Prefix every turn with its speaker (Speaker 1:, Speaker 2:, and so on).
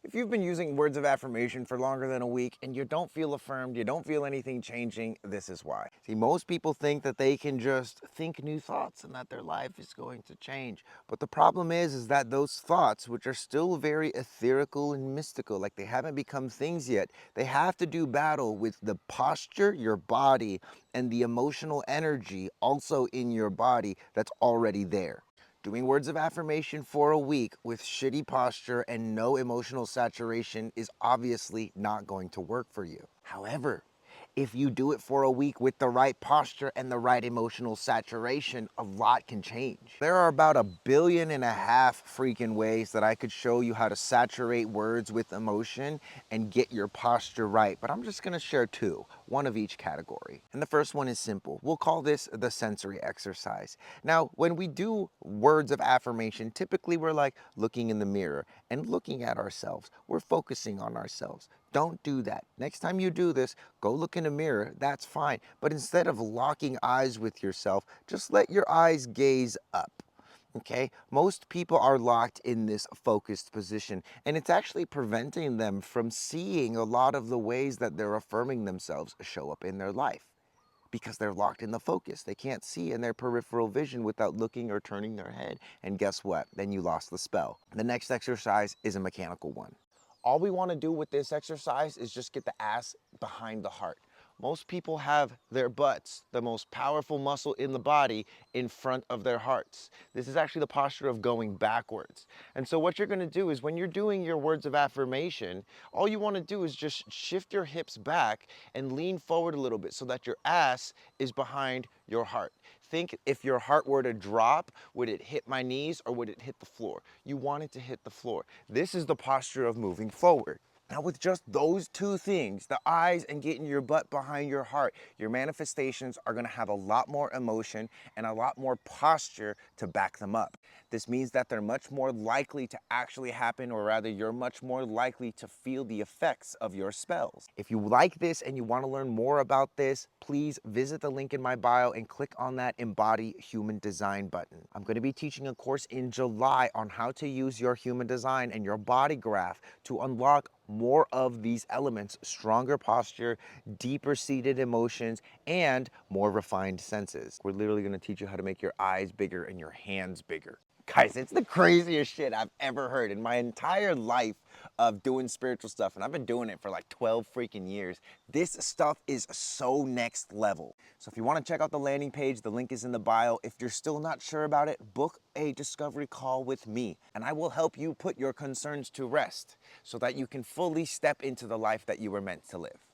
Speaker 1: If you've been using words of affirmation for longer than a week and you don't feel affirmed, you don't feel anything changing, this is why. See, most people think that they can just think new thoughts and that their life is going to change. But the problem is that those thoughts, which are still very etherical and mystical, like they haven't become things yet, they have to do battle with the posture, your body, and the emotional energy also in your body that's already there. Doing words of affirmation for a week with shitty posture and no emotional saturation is obviously not going to work for you. However, if you do it for a week with the right posture and the right emotional saturation, a lot can change. There are about 1.5 billion freaking ways that I could show you how to saturate words with emotion and get your posture right, but I'm just gonna share two, one of each category. And the first one is simple. We'll call this the sensory exercise. Now, when we do words of affirmation, typically we're like looking in the mirror and looking at ourselves. We're focusing on ourselves. Don't do that. Next time you do this, go look in a mirror, that's fine. But instead of locking eyes with yourself, just let your eyes gaze up. Okay, most people are locked in this focused position, and it's actually preventing them from seeing a lot of the ways that they're affirming themselves show up in their life because they're locked in the focus. They can't see in their peripheral vision without looking or turning their head. And guess what? Then you lost the spell. The next exercise is a mechanical one. All we want to do with this exercise is just get the ass behind the heart. Most people have their butts, the most powerful muscle in the body, in front of their hearts. This is actually the posture of going backwards. And so what you're going to do is when you're doing your words of affirmation, all you want to do is just shift your hips back and lean forward a little bit so that your ass is behind your heart. Think if your heart were to drop, would it hit my knees or would it hit the floor? You want it to hit the floor. This is the posture of moving forward. Now with just those two things, the eyes and getting your butt behind your heart, your manifestations are gonna have a lot more emotion and a lot more posture to back them up. This means that they're much more likely to actually happen, or rather you're much more likely to feel the effects of your spells. If you like this and you wanna learn more about this, please visit the link in my bio and click on that Embody Human Design button. I'm gonna be teaching a course in July on how to use your human design and your body graph to unlock more of these elements: stronger posture, deeper seated emotions, and more refined senses. We're literally gonna teach you how to make your eyes bigger and your hands bigger. Guys, it's the craziest shit I've ever heard in my entire life of doing spiritual stuff, and I've been doing it for like 12 freaking years. This stuff is so next level. So if you want to check out the landing page, the link is in the bio. If you're still not sure about it, book a discovery call with me, and I will help you put your concerns to rest so that you can fully step into the life that you were meant to live.